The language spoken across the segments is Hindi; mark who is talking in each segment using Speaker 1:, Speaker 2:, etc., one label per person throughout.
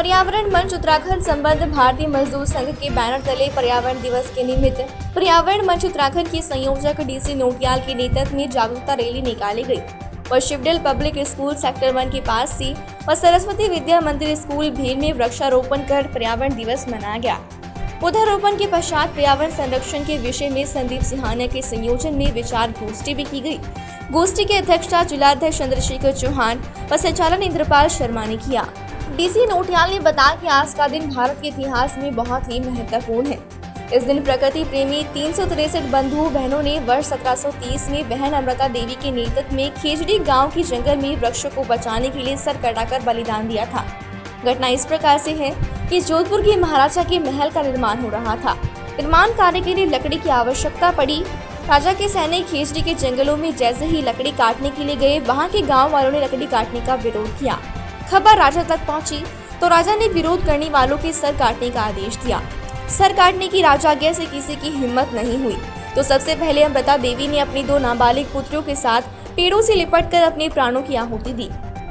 Speaker 1: पर्यावरण मंच उत्तराखंड संबंध भारतीय मजदूर संघ के बैनर तले पर्यावरण दिवस के निमित्त पर्यावरण मंच उत्तराखंड के संयोजक डीसी नोटियाल के नेतृत्व में जागरूकता रैली निकाली गई और शिवडल पब्लिक स्कूल सेक्टर 1 के पास से और सरस्वती विद्या मंदिर स्कूल भेल में वृक्षारोपण कर पर्यावरण दिवस मनाया गया। पौधारोपण के पश्चात पर्यावरण संरक्षण के विषय में संदीप सिंहानिया के संयोजन में विचार गोष्ठी भी की गई। गोष्ठी की अध्यक्षता जिलाध्यक्ष चंद्रशेखर चौहान व संचालन इंद्रपाल शर्मा ने किया। डीसी नोटियाल ने बताया कि आज का दिन भारत के इतिहास में बहुत ही महत्वपूर्ण है। इस दिन प्रकृति प्रेमी 363 बंधु बहनों ने वर्ष 1730 में बहन अमृता देवी के नेतृत्व में खेजड़ी गांव के जंगल में वृक्षों को बचाने के लिए सर कटाकर बलिदान दिया था। घटना इस प्रकार से है कि जोधपुर के महाराजा के महल का निर्माण हो रहा था। निर्माण कार्य के लिए लकड़ी की आवश्यकता पड़ी। राजा के सैनिक खेजड़ी के जंगलों में जैसे ही लकड़ी काटने के लिए गए, वहाँ के गाँव वालों ने लकड़ी काटने का विरोध किया। खबर राजा तक पहुंची तो राजा ने विरोध करने वालों के सर काटने का आदेश दिया। सर काटने की राजाज्ञा से किसी की हिम्मत नहीं हुई तो सबसे पहले अमृता देवी ने अपनी 2 नाबालिग पुत्रियों के साथ पेड़ों से लिपटकर अपने प्राणों की आहुति दी।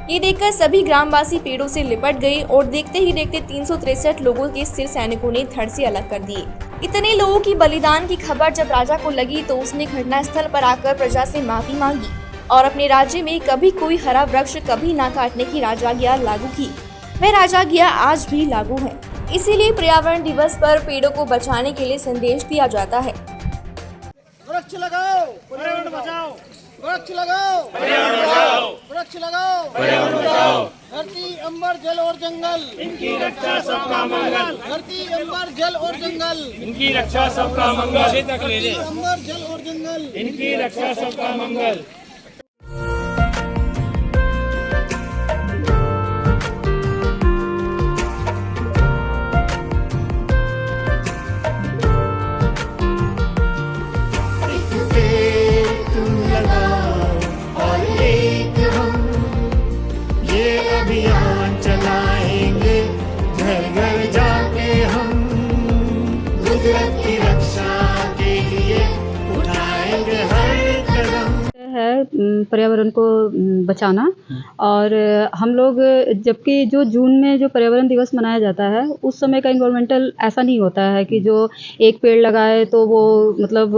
Speaker 1: ये देखकर सभी ग्रामवासी पेड़ों से लिपट गए और देखते ही देखते 363 लोगों के सिर सैनिकों ने धड़ से अलग कर दिए। इतने लोगों की बलिदान की खबर जब राजा को लगी तो उसने घटना स्थल पर आकर प्रजा से माफी मांगी और अपने राज्य में कभी कोई हरा वृक्ष कभी ना काटने की राजाज्ञा लागू की। वह राजाज्ञा आज भी लागू है। इसीलिए पर्यावरण दिवस पर पेड़ों को बचाने के लिए संदेश दिया जाता है।
Speaker 2: वृक्ष लगाओ, पर्यावरण बचाओ। वृक्ष लगाओ, पर्यावरण बचाओ। वृक्ष लगाओ, पर्यावरण बचाओ। धरती, अंबर, जल और जंगल, इनकी रक्षा सबका मंगल। धरती, अंबर, जल और जंगल, इनकी रक्षा सबका मंगल। धरती, अंबर, जल और जंगल, इनकी रक्षा सबका मंगल।
Speaker 3: अभियान चलाएंगे, घर घर जाके हम कुदरत की रक्षा के लिए उठाएंगे हर कदम।
Speaker 4: है पर्यावरण को बचाना और हम लोग जबकि जो जून में जो पर्यावरण दिवस मनाया जाता है उस समय का इन्वायरमेंटल ऐसा नहीं होता है कि जो एक पेड़ लगाए तो वो मतलब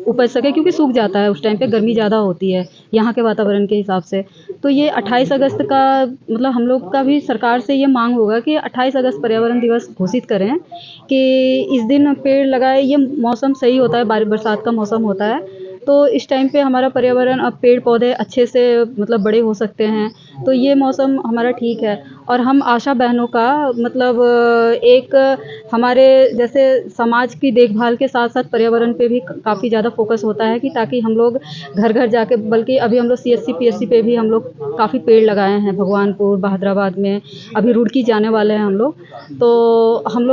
Speaker 4: उपज सके, क्योंकि सूख जाता है। उस टाइम पे गर्मी ज़्यादा होती है यहाँ के वातावरण के हिसाब से। तो ये 28 अगस्त का मतलब हम लोग का भी सरकार से ये मांग होगा कि 28 अगस्त पर्यावरण दिवस घोषित करें कि इस दिन पेड़ लगाए। ये मौसम सही होता है, बरसात का मौसम होता है, तो इस टाइम पे हमारा पर्यावरण अब पेड़ पौधे अच्छे से मतलब बड़े हो सकते हैं। तो ये मौसम हमारा ठीक है। और हम आशा बहनों का मतलब एक हमारे जैसे समाज की देखभाल के साथ साथ पर्यावरण पे भी काफ़ी ज़्यादा फोकस होता है कि ताकि हम लोग घर घर जाके, बल्कि अभी हम लोग CSC PSC पे भी हम लोग काफ़ी पेड़ लगाए हैं। भगवानपुर, बहादुराबाद में, अभी रुड़की जाने वाले हैं हम लोग। तो हम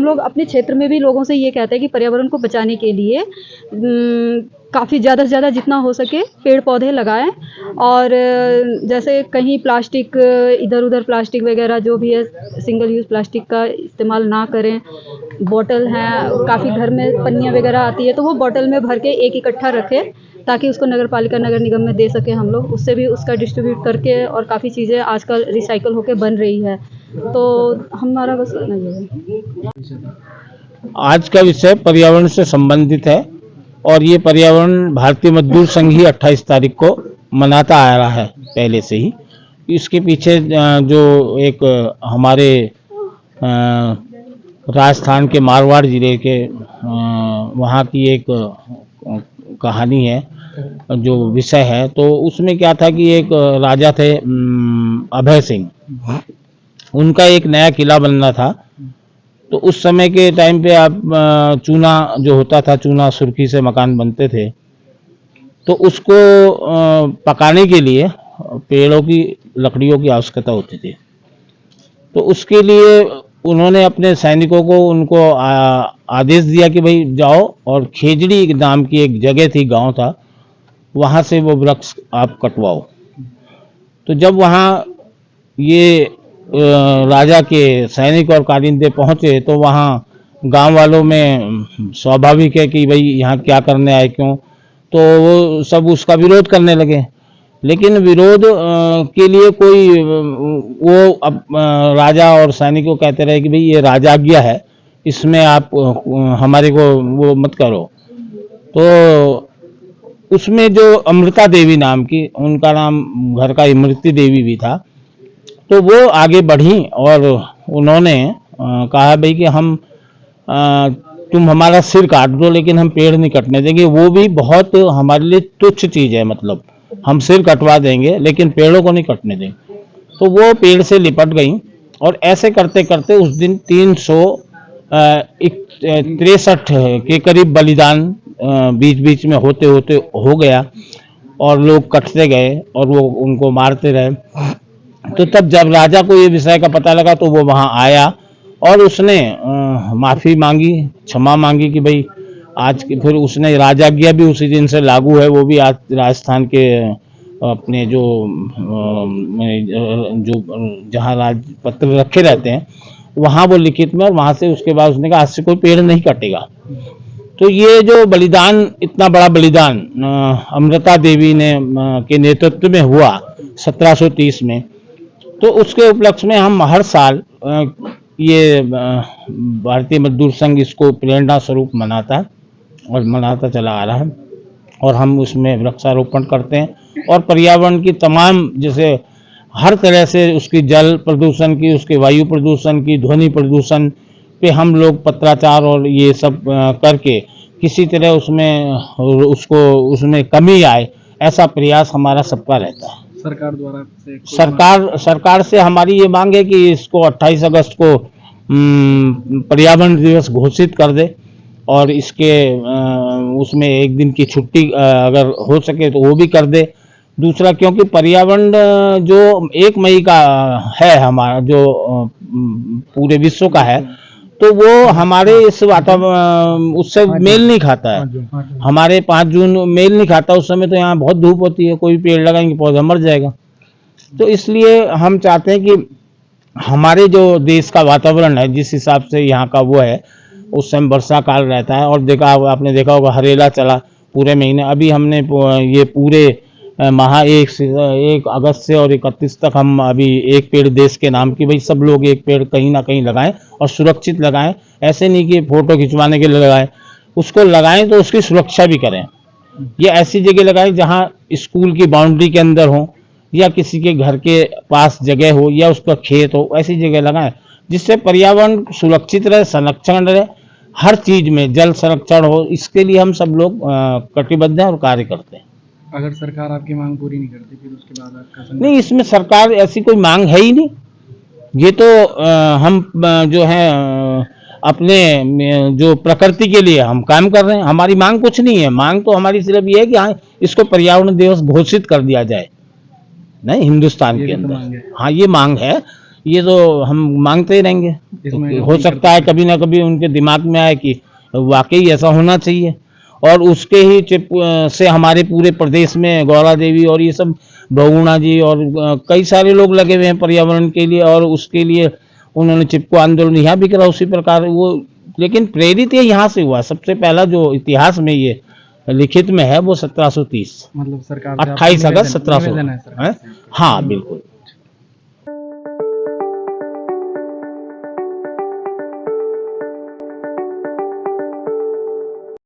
Speaker 4: लोग अपने क्षेत्र में भी लोगों से ये कहते हैं कि पर्यावरण को बचाने के लिए काफ़ी ज़्यादा से ज़्यादा जितना हो सके पेड़ पौधे लगाएं। और जैसे कहीं प्लास्टिक, इधर उधर प्लास्टिक वगैरह जो भी है, सिंगल यूज़ प्लास्टिक का इस्तेमाल ना करें। बोतल हैं, काफ़ी घर में पन्नियाँ वगैरह आती है तो वो बोतल में भर के एक इकट्ठा रखें ताकि उसको नगर पालिका, नगर निगम में दे सकें हम लोग। उससे भी उसका डिस्ट्रीब्यूट करके, और काफ़ी चीज़ें आजकल रिसाइकल होके बन रही है। तो हमारा बस इतना ही है।
Speaker 5: आज का विषय पर्यावरण से संबंधित है और ये पर्यावरण भारतीय मजदूर संघ ही 28 तारीख को मनाता आ रहा है पहले से ही। इसके पीछे जो एक हमारे राजस्थान के मारवाड़ जिले के वहाँ की एक कहानी है, जो विषय है। तो उसमें क्या था कि एक राजा थे अभय सिंह, उनका एक नया किला बनना था। तो उस समय के टाइम पे आप चूना जो होता था, चूना सुर्खी से मकान बनते थे, तो उसको पकाने के लिए पेड़ों की लकड़ियों की आवश्यकता होती थी। तो उसके लिए उन्होंने अपने सैनिकों को उनको आदेश दिया कि भाई जाओ और खेजड़ी नाम की एक जगह थी, गांव था, वहाँ से वो वृक्ष आप कटवाओ। तो जब वहाँ ये राजा के सैनिक और कारिंदे पहुंचे तो वहाँ गांव वालों में स्वाभाविक है कि भाई यहाँ क्या करने आए, क्यों, तो वो सब उसका विरोध करने लगे लेकिन विरोध के लिए कोई वो अब राजा और सैनिक को कहते रहे कि भाई ये राजाज्ञा है, इसमें आप हमारे को वो मत करो। तो उसमें जो अमृता देवी नाम की, उनका नाम घर का इमृति देवी भी था, तो वो आगे बढ़ी और उन्होंने कहा भाई कि हम तुम हमारा सिर काट दो लेकिन हम पेड़ नहीं कटने देंगे। वो भी बहुत हमारे लिए तुच्छ चीज है, मतलब हम सिर कटवा देंगे लेकिन पेड़ों को नहीं कटने देंगे। तो वो पेड़ से लिपट गई और ऐसे करते करते उस दिन 363 के करीब बलिदान बीच बीच में होते होते हो गया और लोग कटते गए और वो उनको मारते रहे। तो तब जब राजा को ये विषय का पता लगा तो वो वहाँ आया और उसने माफ़ी मांगी, क्षमा मांगी कि भाई आज की, फिर उसने राजाज्ञा भी उसी दिन से लागू है। वो भी आज राजस्थान के अपने जो जहाँ राजपत्र रखे रहते हैं वहाँ वो लिखित में, और वहाँ से उसके बाद उसने कहा आज से कोई पेड़ नहीं कटेगा। तो ये जो बलिदान, इतना बड़ा बलिदान अमृता देवी ने के नेतृत्व में हुआ 1730 में, तो उसके उपलक्ष्य में हम हर साल ये भारतीय मजदूर संघ इसको प्रेरणा स्वरूप मनाता है और मनाता चला आ रहा है। और हम उसमें वृक्षारोपण करते हैं और पर्यावरण की तमाम, जैसे हर तरह से उसकी जल प्रदूषण की, उसके वायु प्रदूषण की, ध्वनि प्रदूषण पे हम लोग पत्राचार और ये सब करके किसी तरह उसमें कमी आए, ऐसा प्रयास हमारा सबका रहता है।
Speaker 2: सरकार द्वारा
Speaker 5: सरकार से हमारी ये मांग है कि इसको 28 अगस्त को पर्यावरण दिवस घोषित कर दे और इसके उसमें एक दिन की छुट्टी अगर हो सके तो वो भी कर दे। दूसरा, क्योंकि पर्यावरण जो 1 मई का है हमारा, जो पूरे विश्व का है, तो वो हमारे इस वातावरण उससे मेल नहीं खाता है। हमारे 5 जून मेल नहीं खाता, उस समय तो यहाँ बहुत धूप होती है, कोई पेड़ लगाएंगे पौधा मर जाएगा। तो इसलिए हम चाहते हैं कि हमारे जो देश का वातावरण है, जिस हिसाब से यहाँ का वो है, उस समय वर्षा काल रहता है। और आपने देखा होगा हरेला चला पूरे महीने। अभी हमने ये पूरे माह 1 अगस्त से और 31 तक हम अभी एक पेड़ देश के नाम की, भाई सब लोग एक पेड़ कहीं ना कहीं लगाएं और सुरक्षित लगाएं। ऐसे नहीं कि फोटो खिंचवाने के लिए लगाएं, उसको लगाएं तो उसकी सुरक्षा भी करें। ये ऐसी जगह लगाएं जहां स्कूल की बाउंड्री के अंदर हो या किसी के घर के पास जगह हो या उसका खेत हो, ऐसी जगह लगाएं जिससे पर्यावरण सुरक्षित रहे, संरक्षण रहे, हर चीज में जल संरक्षण हो। इसके लिए हम सब लोग कटिबद्ध हैं और कार्य करते हैं।
Speaker 2: अगर सरकार आपकी मांग पूरी नहीं करती फिर उसके बाद आपका
Speaker 5: नहीं, इसमें सरकार ऐसी कोई मांग है ही नहीं। ये तो हम जो है अपने जो प्रकृति के लिए हम काम कर रहे हैं। हमारी मांग कुछ नहीं है। मांग तो हमारी सिर्फ ये है कि हाँ, इसको पर्यावरण दिवस घोषित कर दिया जाए, नहीं हिंदुस्तान के अंदर। हाँ, ये मांग है, ये तो हम मांगते ही रहेंगे। हो सकता है कभी ना कभी उनके दिमाग में आए कि वाकई ऐसा होना चाहिए, और उसके ही चिप से हमारे पूरे प्रदेश में गौरा देवी और ये सब बहुगुणा जी और कई सारे लोग लगे हुए हैं पर्यावरण के लिए, और उसके लिए उन्होंने चिपको आंदोलन यहाँ भी करा उसी प्रकार वो। लेकिन प्रेरित ये यहाँ से हुआ। सबसे पहला जो इतिहास में ये लिखित में है वो 1730,
Speaker 2: मतलब सरकार
Speaker 5: 28 अगस्त 1730। हाँ बिल्कुल।